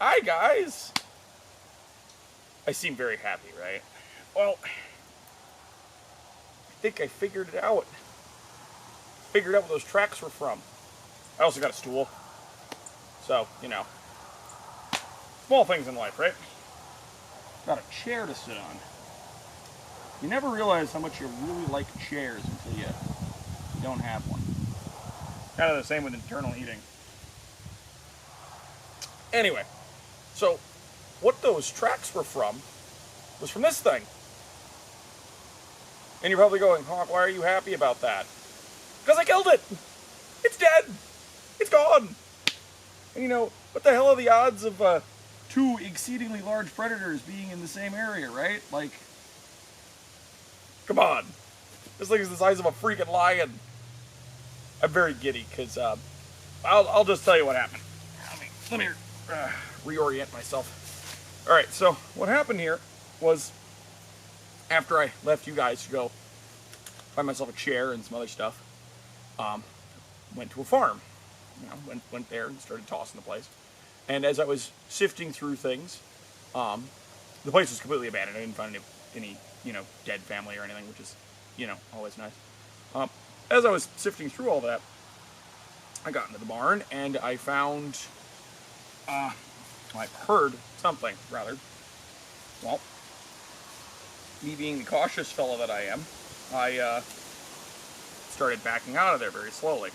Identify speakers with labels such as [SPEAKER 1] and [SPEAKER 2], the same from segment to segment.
[SPEAKER 1] Hi, guys! I seem very happy, right? Well, I think I figured it out. Figured out where those tracks were from. I also got a stool. So, small things in life, right? Got a chair to sit on. You never realize how much you really like chairs until you don't have one. Kind of the same with internal eating. Anyway, so what those tracks were from was from this thing. And you're probably going, Honk, why are you happy about that? Because I killed it! It's dead! It's gone! And what the hell are the odds of two exceedingly large predators being in the same area, right? Like, come on. This thing is the size of a freaking lion. I'm very giddy because I'll just tell you what happened. Let me reorient myself. All right, so what happened here was after I left you guys to go find myself a chair and some other stuff, went to a farm. Went there and started tossing the place. And as I was sifting through things, the place was completely abandoned. I didn't find any dead family or anything, which is, always nice. As I was sifting through all that, I got into the barn and I found, I heard something, rather. Well, me being the cautious fellow that I am, I started backing out of there very slowly.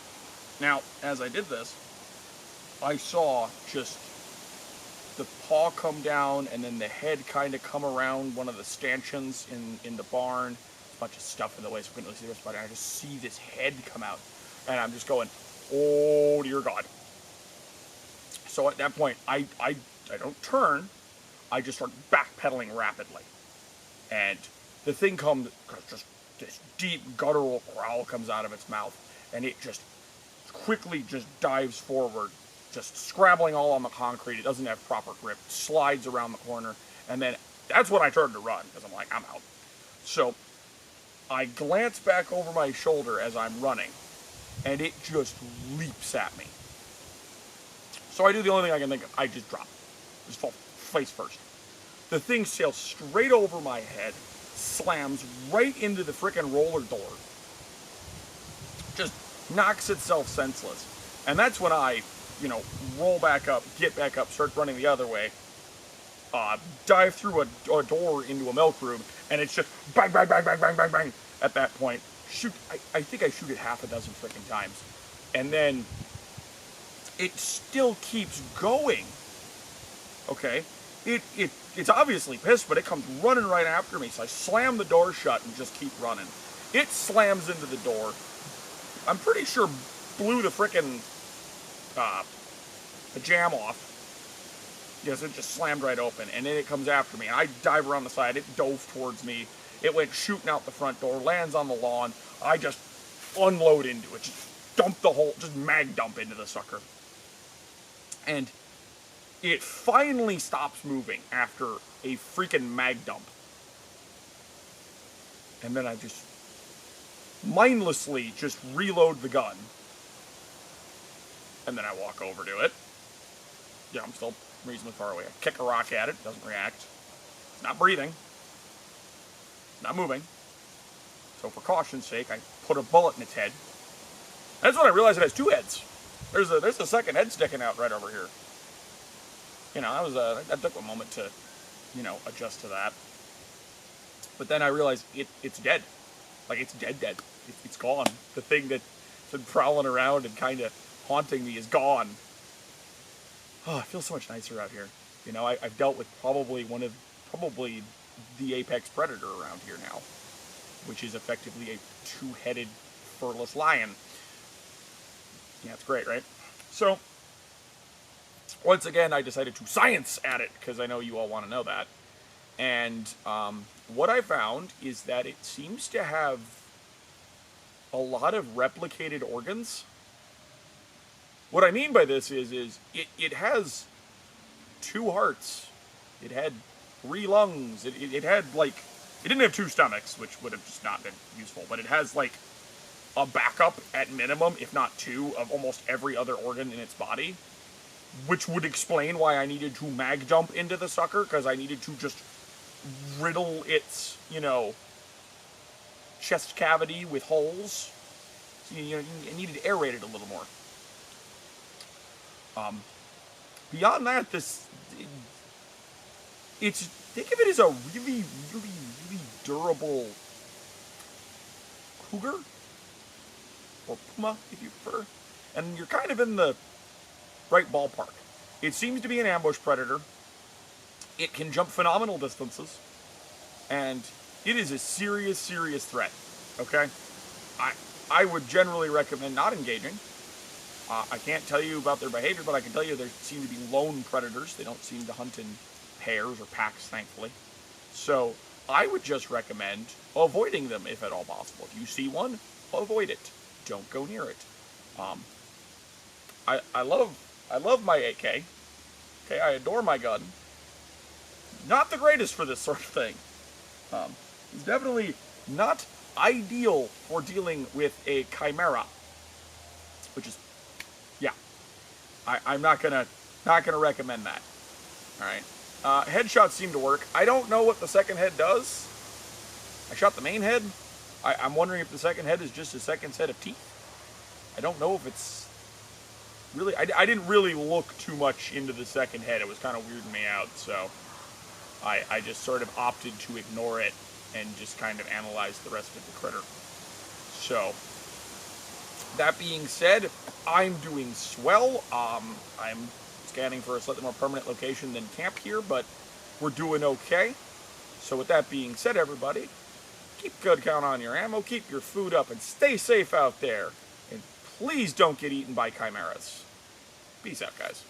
[SPEAKER 1] Now, as I did this, I saw just the paw come down and then the head kind of come around one of the stanchions in the barn. A bunch of stuff in the way, so I couldn't really see the rest of it. And I just see this head come out. And I'm just going, oh dear God. So at that point, I don't turn. I just start backpedaling rapidly. And the thing comes, just this deep guttural growl comes out of its mouth. And it just quickly just dives forward, just scrabbling all on the concrete. It doesn't have proper grip, slides around the corner, and then that's when I turned to run, because I'm like, I'm out. So I glance back over my shoulder as I'm running, and it just leaps at me. So I do the only thing I can think of. I just drop. Just fall face first. The thing sails straight over my head, slams right into the frickin' roller door. Just knocks itself senseless. And that's when I, roll back up, get back up, start running the other way, dive through a door into a milk room, and it's just bang, bang, bang, bang, bang, bang, bang. At that point, I think I shoot it half a dozen frickin' times. And then it still keeps going. Okay? It's obviously pissed, but it comes running right after me, so I slam the door shut and just keep running. It slams into the door. I'm pretty sure blew the frickin' the jam off. Yes, it just slammed right open, and then it comes after me. And I dive around the side. It dove towards me. It went shooting out the front door, lands on the lawn. I just unload into it, just dump the whole, just mag dump into the sucker. And it finally stops moving after a freaking mag dump. And then I just mindlessly just reload the gun. And then I walk over to it. Yeah, I'm still reasonably far away. I kick a rock at it, doesn't react. Not breathing. Not moving. So for caution's sake, I put a bullet in its head. That's when I realized it has two heads. There's a second head sticking out right over here. That took a moment to, adjust to that. But then I realized it's dead. Like, it's dead. It's gone. The thing that's been prowling around and kind of haunting me is gone. Oh, it feels so much nicer out here. I've dealt with probably the apex predator around here now, which is effectively a two-headed, furless lion. Yeah, it's great, right? So, once again, I decided to science at it, because I know you all want to know that. And what I found is that it seems to have a lot of replicated organs. What I mean by this is it has 2 hearts. It had 3 lungs. It had, it didn't have 2 stomachs, which would have just not been useful, but it has, a backup at minimum, if not 2, of almost every other organ in its body. which would explain why I needed to mag jump into the sucker, because I needed to just riddle its, chest cavity with holes. So, I needed to aerate it a little more. Beyond that, think of it as a really, really, really durable cougar, or puma, if you prefer. And you're kind of in the right ballpark. It seems to be an ambush predator. It can jump phenomenal distances, and it is a serious, serious threat. Okay, I would generally recommend not engaging. I can't tell you about their behavior, but I can tell you they seem to be lone predators. They don't seem to hunt in pairs or packs, thankfully. So I would just recommend avoiding them if at all possible. If you see one, avoid it. Don't go near it. I love my AK. Okay, I adore my gun. Not the greatest for this sort of thing. It's definitely not ideal for dealing with a Chimera, which is, yeah, I'm not gonna recommend that. All right, headshots seem to work. I don't know what the second head does. I shot the main head. I'm wondering if the second head is just a second set of teeth. I don't know if it's really. I didn't really look too much into the second head. It was kind of weirding me out, so I just sort of opted to ignore it and just kind of analyze the rest of the critter. So, that being said, I'm doing swell. I'm scanning for a slightly more permanent location than camp here, but we're doing okay. So with that being said, everybody, keep good count on your ammo, keep your food up, and stay safe out there. And please don't get eaten by chimeras. Peace out, guys.